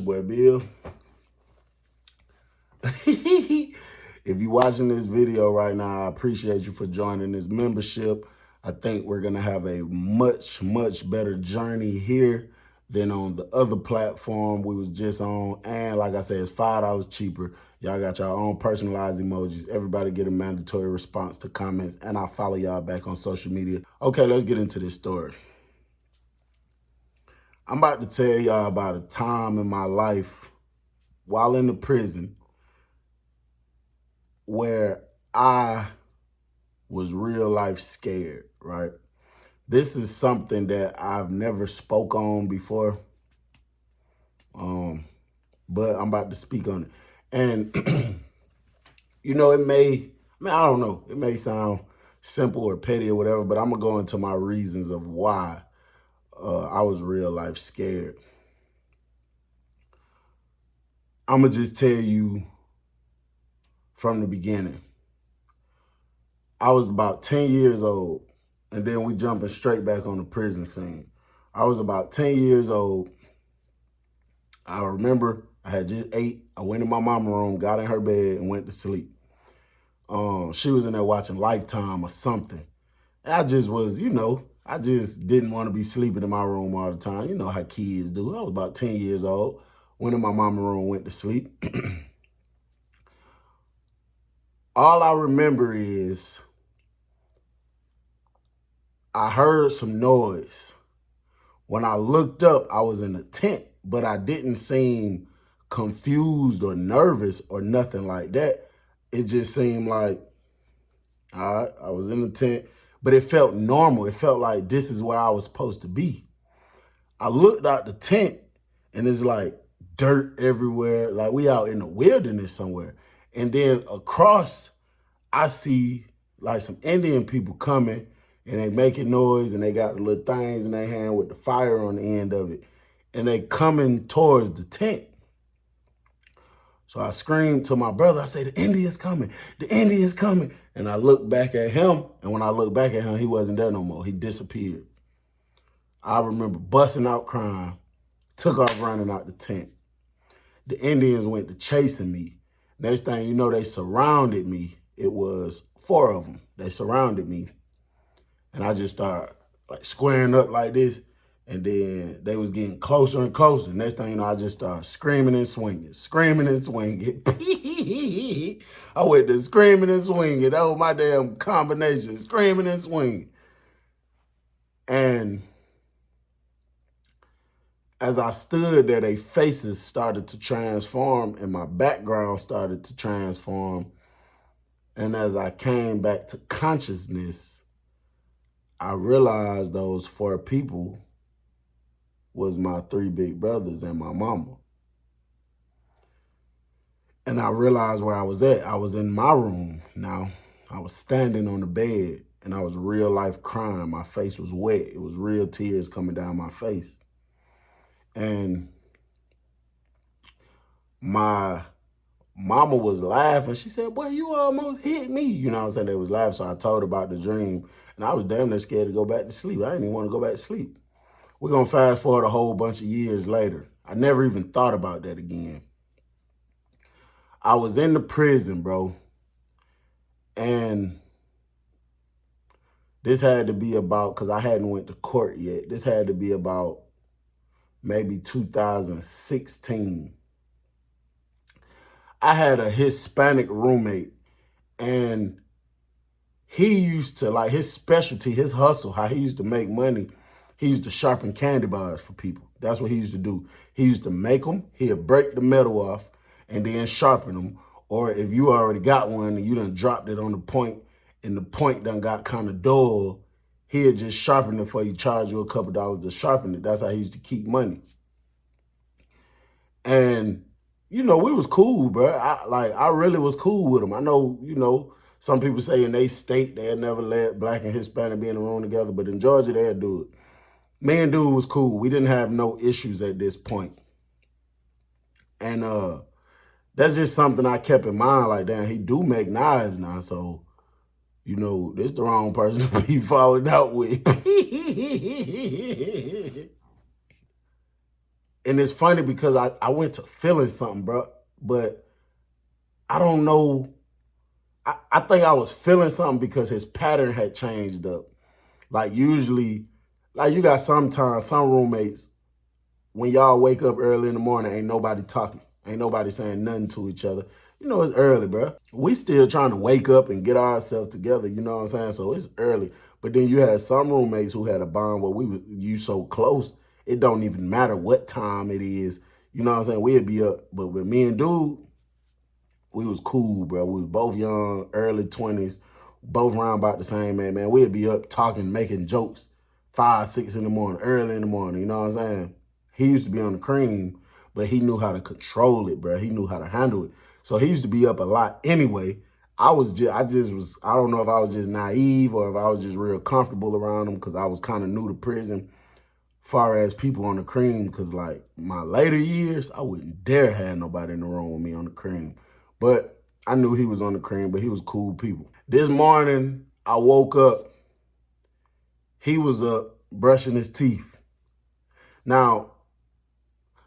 boy Bill. If you're watching this video right now, I appreciate you for joining this membership. I think we're going to have a much better journey here than on the other platform we was just on. And like I said, it's $5 cheaper. Y'all got your own personalized emojis. Everybody get a mandatory response to comments. And I'll follow y'all back on social media. Okay, let's get into this story. I'm about to tell y'all about a time in my life while in the prison where I was real life scared, right? This is something that I've never spoke on before, but I'm about to speak on it. And, you know, I don't know, it may sound simple or petty or whatever, but I'm going to go into my reasons of why I was real life scared. I'm going to just tell you from the beginning. I was about 10 years old, and then we jumping straight back on the prison scene. I was about 10 years old. I remember I had just ate. I went in my mama's room, got in her bed, and went to sleep. She was in there watching Lifetime or something. And I just was, I just didn't want to be sleeping in my room all the time. You know how kids do. I was about 10 years old. Went in my mama's room, went to sleep. All I remember is I heard some noise. When I looked up, I was in a tent, but I didn't seem confused or nervous or nothing like that. It just seemed like, all right, I was in the tent, but it felt normal. It felt like this is where I was supposed to be. I looked out the tent and it's like dirt everywhere. Like we out in the wilderness somewhere. And then across, I see like some Indian people coming and they making noise and they got the little things in their hand with the fire on the end of it. And they coming towards the tent. So I screamed to my brother, I say, the Indian's coming, the Indian's coming. And I looked back at him, and when I looked back at him, he wasn't there no more. He disappeared. I remember busting out crying, took off running out the tent. The Indians went to chasing me. Next thing you know, they surrounded me. It was 4 of them. They surrounded me. And I just started like squaring up like this. And then they was getting closer and closer. Next thing you know, I just started screaming and swinging, screaming and swinging. I went to screaming and swinging. That was my damn combination, screaming and swinging. And as I stood there, their faces started to transform and my background started to transform. And as I came back to consciousness, I realized those 4 people was my 3 big brothers and my mama. And I realized where I was at. I was in my room now. I was standing on the bed and I was real life crying. My face was wet. It was real tears coming down my face. And my mama was laughing. She said, boy, you almost hit me. You know what I'm saying? They was laughing. So I told her about the dream. And I was damn near scared to go back to sleep. I didn't even want to go back to sleep. We're going to fast forward a whole bunch of years later. I never even thought about that again. I was in the prison, bro. And this had to be about, because I hadn't went to court yet. This had to be about maybe 2016. I had a Hispanic roommate and he used to, like his specialty, his hustle, how he used to make money, he used to sharpen candy bars for people. That's what he used to do. He used to make them, he'd break the metal off and then sharpen them. Or if you already got one and you done dropped it on the point and the point done got kind of dull, he'd just sharpen it for you, charge you a couple dollars to sharpen it. That's how he used to keep money. And, we was cool, bro. I really was cool with him. I know, some people say in they state they'll never let black and Hispanic be in the room together, but in Georgia, they'll do it. Me and dude was cool. We didn't have no issues at this point. And that's just something I kept in mind, like, damn, he do make knives now, so, this the wrong person to be falling out with. And it's funny because I went to feeling something, bro. But I don't know. I think I was feeling something because his pattern had changed up. Like usually, like you got sometimes some roommates, when y'all wake up early in the morning, ain't nobody talking. Ain't nobody saying nothing to each other. You know, it's early, bro. We still trying to wake up and get ourselves together, you know what I'm saying? So it's early. But then you had some roommates who had a bond where you so close, it don't even matter what time it is. You know what I'm saying? We'd be up. But with me and dude, we was cool, bro. We was both young, early 20s, both around about the same age, man. We'd be up talking, making jokes 5, 6 in the morning, early in the morning, you know what I'm saying? He used to be on the cream, but he knew how to control it, bro. He knew how to handle it. So he used to be up a lot anyway. I don't know if I was just naive or if I was just real comfortable around him because I was kind of new to prison far as people on the cream, because like my later years, I wouldn't dare have nobody in the room with me on the cream. But I knew he was on the cream, but he was cool people. This morning, I woke up, he was up brushing his teeth. Now,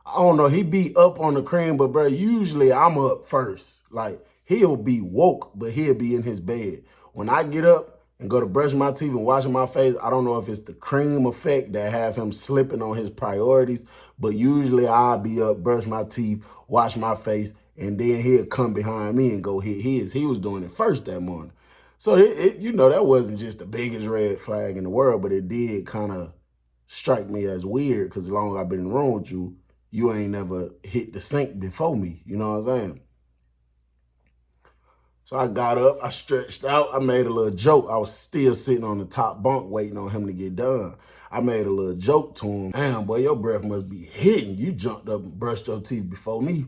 I don't know, he be up on the cream, but bro, usually I'm up first. Like, he'll be woke, but he'll be in his bed. When I get up and go to brush my teeth and washing my face, I don't know if it's the cream effect that have him slipping on his priorities, but usually I'll be up, brush my teeth, wash my face, and then he'll come behind me and go hit his. He was doing it first that morning. So, you know, that wasn't just the biggest red flag in the world, but it did kind of strike me as weird because as long as I've been in the room with you, you ain't never hit the sink before me. You know what I'm saying? So I got up, I stretched out, I made a little joke. I was still sitting on the top bunk waiting on him to get done. I made a little joke to him. Damn, boy, your breath must be hitting. You jumped up and brushed your teeth before me.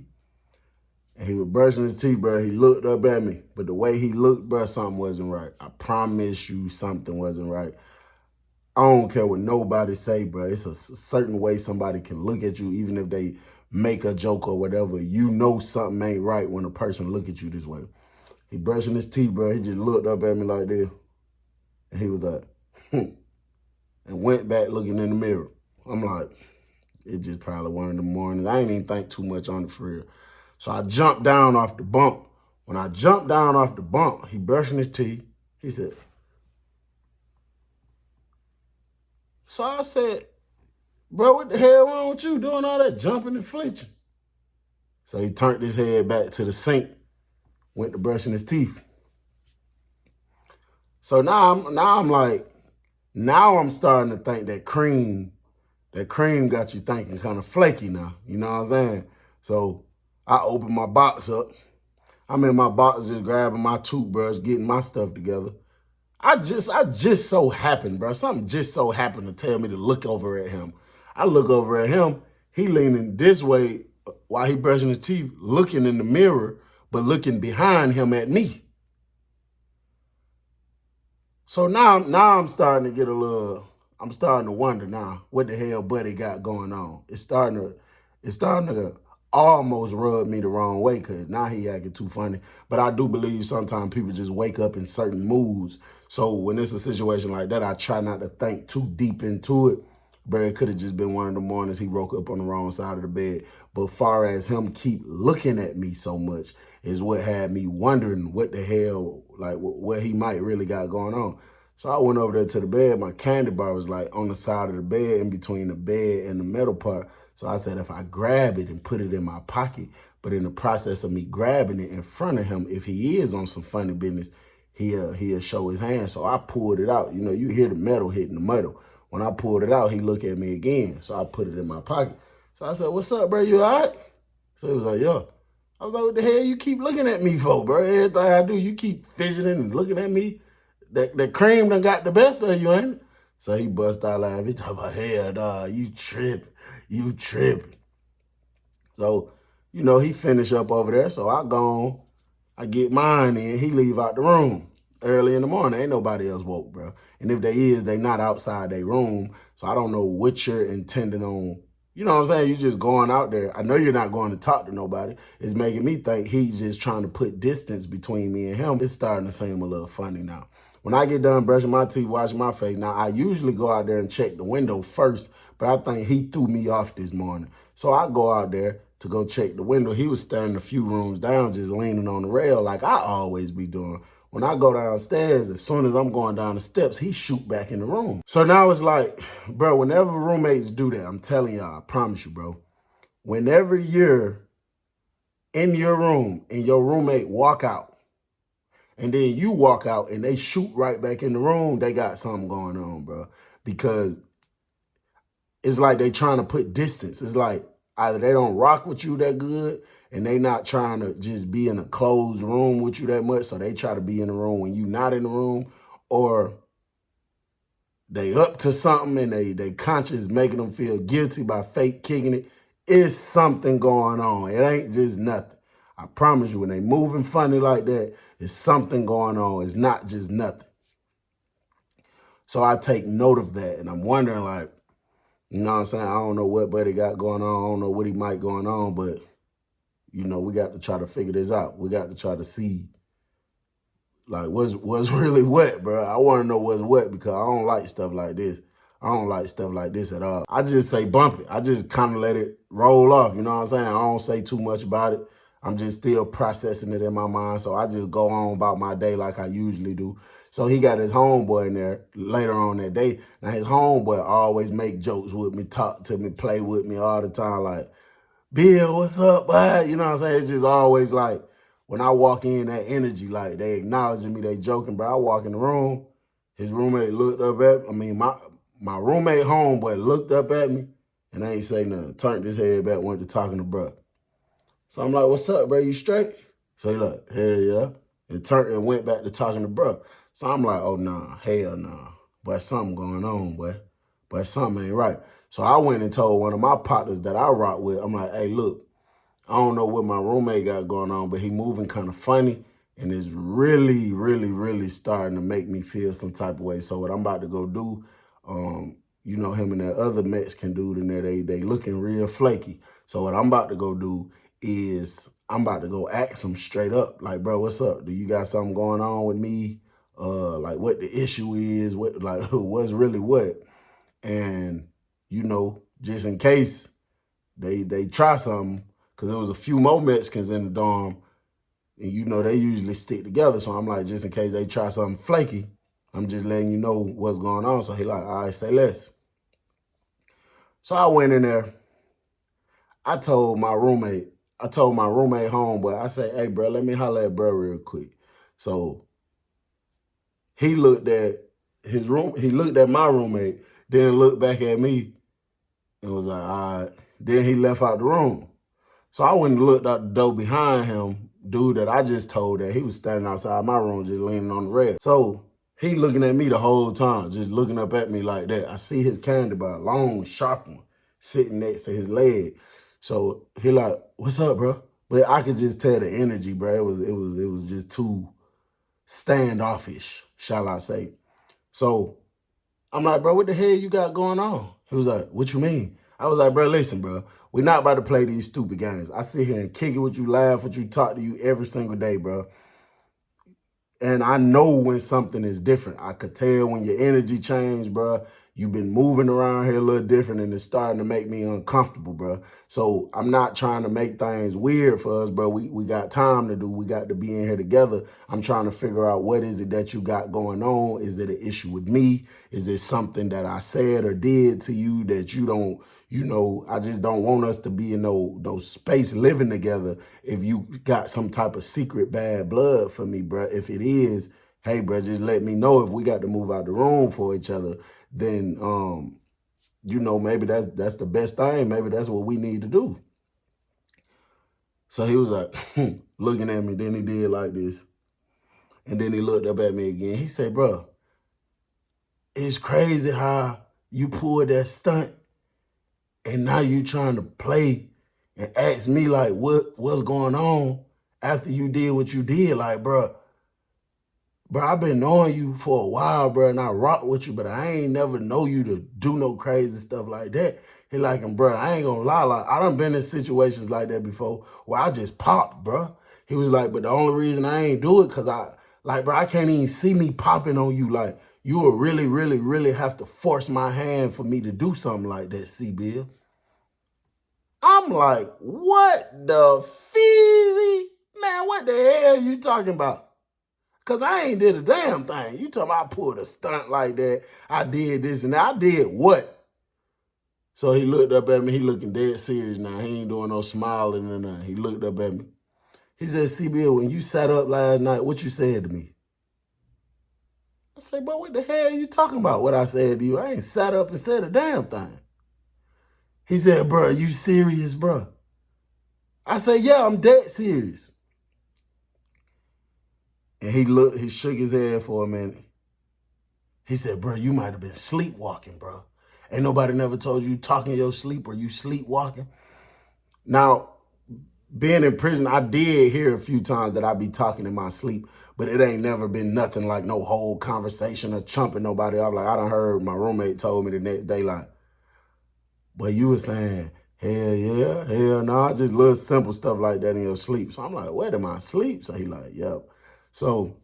And he was brushing his teeth, bro. He looked up at me. But the way he looked, bro, something wasn't right. I promise you something wasn't right. I don't care what nobody say, bro. It's a certain way somebody can look at you, even if they make a joke or whatever. You know something ain't right when a person look at you this way. He brushing his teeth, bro. He just looked up at me like this. And he was like, and went back looking in the mirror. I'm like, it just probably one of the mornings. I ain't even think too much on it for real. So I jumped down off the bunk. When I jumped down off the bunk, he brushing his teeth. He said, so I said, bro, what the hell wrong with you doing all that jumping and flinching? So he turned his head back to the sink, went to brushing his teeth. So now I'm starting to think that cream got you thinking kind of flaky now. You know what I'm saying? So I opened my box up. I'm in my box just grabbing my toothbrush, getting my stuff together. I just so happened, bro. Something just so happened to tell me to look over at him. I look over at him. He leaning this way while he brushing his teeth, looking in the mirror, but looking behind him at me. So now I'm starting to get I'm starting to wonder now what the hell Buddy got going on. It's starting to almost rub me the wrong way because now he acting too funny. But I do believe sometimes people just wake up in certain moods. So when it's a situation like that, I try not to think too deep into it. But it could have just been one of the mornings he woke up on the wrong side of the bed. But far as him keep looking at me so much is what had me wondering what the hell, like what he might really got going on. So I went over there to the bed. My candy bar was like on the side of the bed, in between the bed and the metal part. So I said, if I grab it and put it in my pocket, but in the process of me grabbing it in front of him, if he is on some funny business, he'll show his hand. So I pulled it out. You know, you hear the metal hitting the metal. When I pulled it out, he looked at me again. So I put it in my pocket. So I said, what's up, bro? You all right? So he was like, yeah. I was like, what the hell you keep looking at me for, bro? Everything I do, you keep fidgeting and looking at me. That cream done got the best of you, ain't it? So he bust out laughing. He talking about, hell, dog, you tripping. So, you know, he finished up over there. So I gone, I get mine in. He leave out the room early in the morning. Ain't nobody else woke, bro. And if they is, they not outside their room. So I don't know what you're intending on. You know what I'm saying? You just going out there. I know you're not going to talk to nobody. It's making me think he's just trying to put distance between me and him. It's starting to seem a little funny now. When I get done brushing my teeth, washing my face, now I usually go out there and check the window first, but I think he threw me off this morning. So I go out there to go check the window. He was standing a few rooms down, just leaning on the rail like I always be doing. When I go downstairs, as soon as I'm going down the steps, he shoot back in the room. So now it's like, bro, whenever roommates do that, I'm telling y'all, I promise you, bro, whenever you're in your room and your roommate walk out, and then you walk out and they shoot right back in the room, they got something going on, bro. Because it's like they trying to put distance. It's like either they don't rock with you that good and they not trying to just be in a closed room with you that much, so they try to be in the room when you not in the room, or they up to something and they conscious making them feel guilty by fake kicking it. It's something going on. It ain't just nothing. I promise you, when they moving funny like that, it's something going on. It's not just nothing. So I take note of that, and I'm wondering, like, you know what I'm saying? I don't know what Buddy got going on. I don't know what he might going on, but, you know, we got to try to figure this out. We got to try to see, like, what's really what, bro. I want to know what's what because I don't like stuff like this. I don't like stuff like this at all. I just say bump it. I just kind of let it roll off, you know what I'm saying? I don't say too much about it. I'm just still processing it in my mind, so I just go on about my day like I usually do. So he got his homeboy in there later on that day. Now, his homeboy always make jokes with me, talk to me, play with me all the time, like, Bill, what's up, bud? You know what I'm saying? It's just always like, when I walk in, that energy, like, they acknowledging me, they joking, bro. I walk in the room, his roommate looked up at me. I mean, my roommate homeboy looked up at me, and I ain't say nothing. Turned his head back, went to talking to bro. So I'm like, what's up, bro? You straight? So he like, hell yeah. And turned and went back to talking to bro. So I'm like, oh, nah, hell nah. But something going on, boy. But something ain't right. So I went and told one of my partners that I rock with, I'm like, hey, look, I don't know what my roommate got going on, but he moving kind of funny, and it's really, really, really starting to make me feel some type of way. So what I'm about to go do, you know, him and that other Mexican dude in there, they looking real flaky. So what I'm about to go do is I'm about to go ask him straight up, like, bro, what's up? Do you got something going on with me? Like what the issue is, what like what's really what? And, you know, just in case they try something, because there was a few more Mexicans in the dorm, and you know they usually stick together. So I'm like, just in case they try something flaky, I'm just letting you know what's going on. So he like, all right, say less. So I went in there. I told my roommate homeboy, I said, hey, bro, let me holler at bro real quick. So he looked at he looked at my roommate, then looked back at me and was like, all right. Then he left out the room. So I went and looked out the door behind him, dude that I just told that he was standing outside my room just leaning on the rail. So he looking at me the whole time, just looking up at me like that. I see his candy bar, long, sharp one, sitting next to his leg. So he like, what's up, bro? But I could just tell the energy, bro. It was just too standoffish, shall I say. So I'm like, bro, what the hell you got going on? He was like, what you mean? I was like, bro, listen, bro. We're not about to play these stupid games. I sit here and kick it with you, laugh with you, talk to you every single day, bro. And I know when something is different. I could tell when your energy changed, bro. You've been moving around here a little different, and it's starting to make me uncomfortable, bro. So I'm not trying to make things weird for us, bro. We got time to do. We got to be in here together. I'm trying to figure out what is it that you got going on. Is it an issue with me? Is it something that I said or did to you that you don't, you know, I just don't want us to be in no space living together if you got some type of secret bad blood for me, bro. If it is, hey, bro, just let me know. If we got to move out the room for each other, then, you know, maybe that's the best thing. Maybe that's what we need to do. So he was like, looking at me. Then he did like this. And then he looked up at me again. He said, bro, it's crazy how you pulled that stunt and now you trying to play and ask me like what's going on after you did what you did. Like, bro, I've been knowing you for a while, bro, and I rock with you, but I ain't never know you to do no crazy stuff like that. He like, and bro, I ain't gonna lie, like, I done been in situations like that before where I just popped, bro. He was like, but the only reason I ain't do it, cause Like, bro, I can't even see me popping on you. Like, you will really, really, really have to force my hand for me to do something like that, C-Bill. I'm like, what the feezy? Man, what the hell you talking about? Because I ain't did a damn thing. You talking about I pulled a stunt like that. I did this and that. I did what? So he looked up at me. He looking dead serious now. He ain't doing no smiling or nothing. He looked up at me. He said, CBL, when you sat up last night, what you said to me? I said, but what the hell are you talking about? What I said to you? I ain't sat up and said a damn thing. He said, bro, you serious, bro? I said, yeah, I'm dead serious. And he shook his head for a minute. He said, bro, you might have been sleepwalking, bro. Ain't nobody never told you talking in your sleep or you sleepwalking. Now, being in prison, I did hear a few times that I be talking in my sleep, but it ain't never been nothing like no whole conversation or chumping nobody up. Like, I done heard my roommate told me the next day, like, but you were saying, hell yeah, hell no, just little simple stuff like that in your sleep. So I'm like, where did my sleep? So he like, yep. So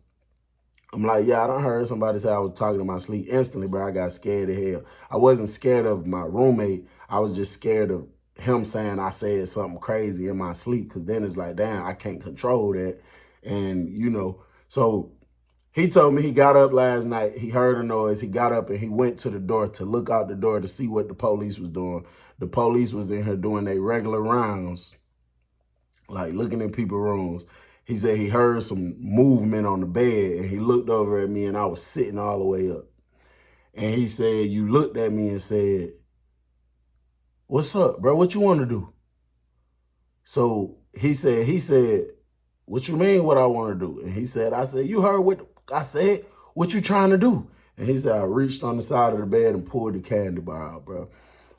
I'm like, yeah, I done heard somebody say I was talking in my sleep. Instantly, bro, I got scared of hell. I wasn't scared of my roommate. I was just scared of him saying I said something crazy in my sleep, because then it's like, damn, I can't control that. And, you know, so he told me he got up last night. He heard a noise. He got up and he went to the door to look out the door to see what the police was doing. The police was in here doing their regular rounds, like looking in people's rooms. He said he heard some movement on the bed and he looked over at me and I was sitting all the way up. And he said, you looked at me and said, what's up, bro? What you want to do? So he said, what you mean what I want to do? And he said, I said, you heard what I said? What you trying to do? And he said, I reached on the side of the bed and pulled the candy bar out, bro.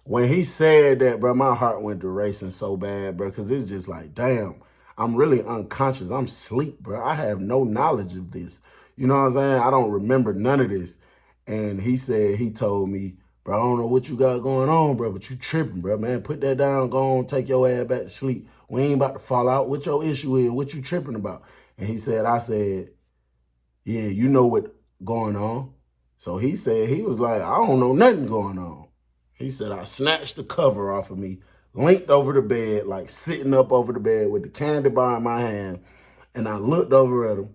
When he said that, bro, my heart went to racing so bad, bro, because it's just like, damn, I'm really unconscious. I'm asleep, bro. I have no knowledge of this. You know what I'm saying? I don't remember none of this. And he said, he told me, bro, I don't know what you got going on, bro, but you tripping, bro, man. Put that down, go on, take your ass back to sleep. We ain't about to fall out. What your issue is? What you tripping about? And he said, I said, yeah, you know what going on. So he said, he was like, I don't know nothing going on. He said, I snatched the cover off of me, linked over the bed, like sitting up over the bed with the candy bar in my hand. And I looked over at him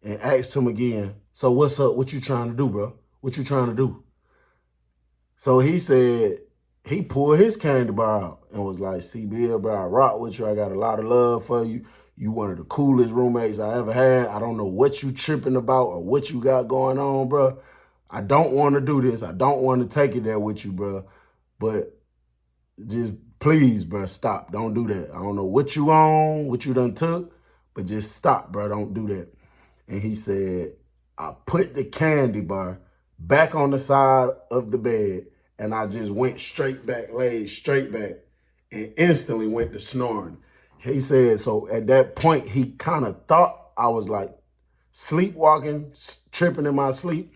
and asked him again, so what's up? What you trying to do, bro? What you trying to do? So he said, he pulled his candy bar out and was like, see, Bill, bro, I rock with you. I got a lot of love for you. You one of the coolest roommates I ever had. I don't know what you tripping about or what you got going on, bro. I don't want to do this. I don't want to take it there with you, bro. But just please, bro, stop. Don't do that. I don't know what you on, what you done took, but just stop, bro. Don't do that. And he said, I put the candy bar back on the side of the bed and I just went straight back, laid straight back, and instantly went to snoring. He said, so at that point, he kind of thought I was like sleepwalking, tripping in my sleep,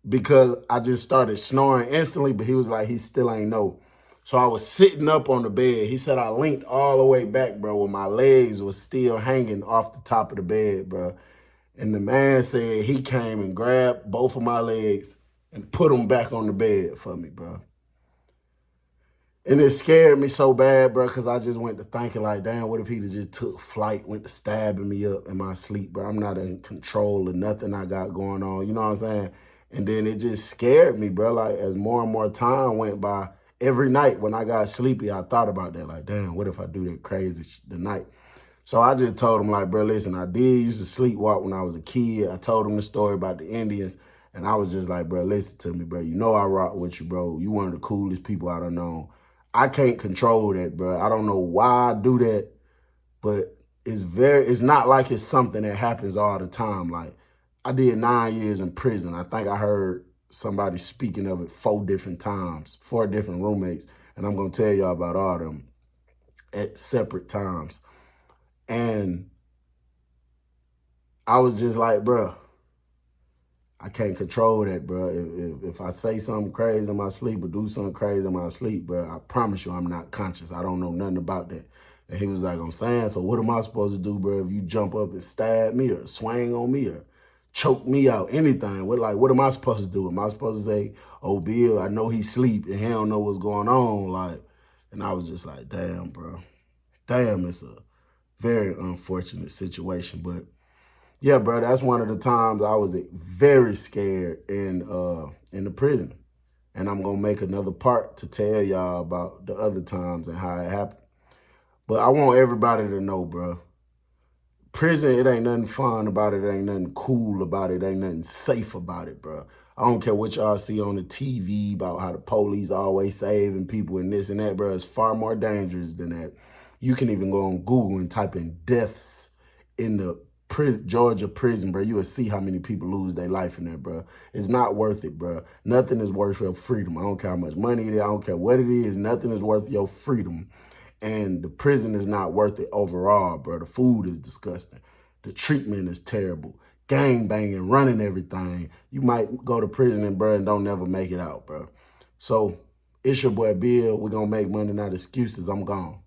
because I just started snoring instantly, but he was like, he still ain't know. So I was sitting up on the bed. He said I linked all the way back, bro, where my legs was still hanging off the top of the bed, bro. And the man said he came and grabbed both of my legs and put them back on the bed for me, bro. And it scared me so bad, bro, because I just went to thinking like, damn, what if he just took flight, went to stabbing me up in my sleep, bro? I'm not in control of nothing I got going on, you know what I'm saying? And then it just scared me, bro. Like, as more and more time went by, every night when I got sleepy, I thought about that. Like, damn, what if I do that crazy tonight? So I just told him, like, bro, listen, I did used to sleepwalk when I was a kid. I told him the story about the Indians. And I was just like, bro, listen to me, bro. You know I rock with you, bro. You one of the coolest people I done known. I can't control that, bro. I don't know why I do that, but it's not like it's something that happens all the time. Like, I did 9 years in prison. I think I heard somebody speaking of it 4 different times, 4 different roommates. And I'm going to tell y'all about all of them at separate times. And I was just like, bro, I can't control that, bro. If I say something crazy in my sleep or do something crazy in my sleep, bro, I promise you I'm not conscious. I don't know nothing about that. And he was like, I'm saying, so what am I supposed to do, bro, if you jump up and stab me or swing on me or choke me out, anything? What am I supposed to do? Am I supposed to say, oh, Bill, I know he sleep and he don't know what's going on? Like, and I was just like, damn, bro. Damn, it's a very unfortunate situation. But yeah, bro, that's one of the times I was very scared in the prison. And I'm gonna make another part to tell y'all about the other times and how it happened. But I want everybody to know, bro. Prison, it ain't nothing fun about it. It ain't nothing cool about it. It ain't nothing safe about it, bro. I don't care what y'all see on the TV about how the police always saving people and this and that, bro. It's far more dangerous than that. You can even go on Google and type in deaths in the Georgia prison, bro. You will see how many people lose their life in there, bro. It's not worth it, bro. Nothing is worth your freedom. I don't care how much money it is. I don't care what it is. Nothing is worth your freedom. And the prison is not worth it overall, bro. The food is disgusting. The treatment is terrible. Gang banging, running everything. You might go to prison and, bro, and don't never make it out, bro. So it's your boy Bill. We're going to make money, not excuses. I'm gone.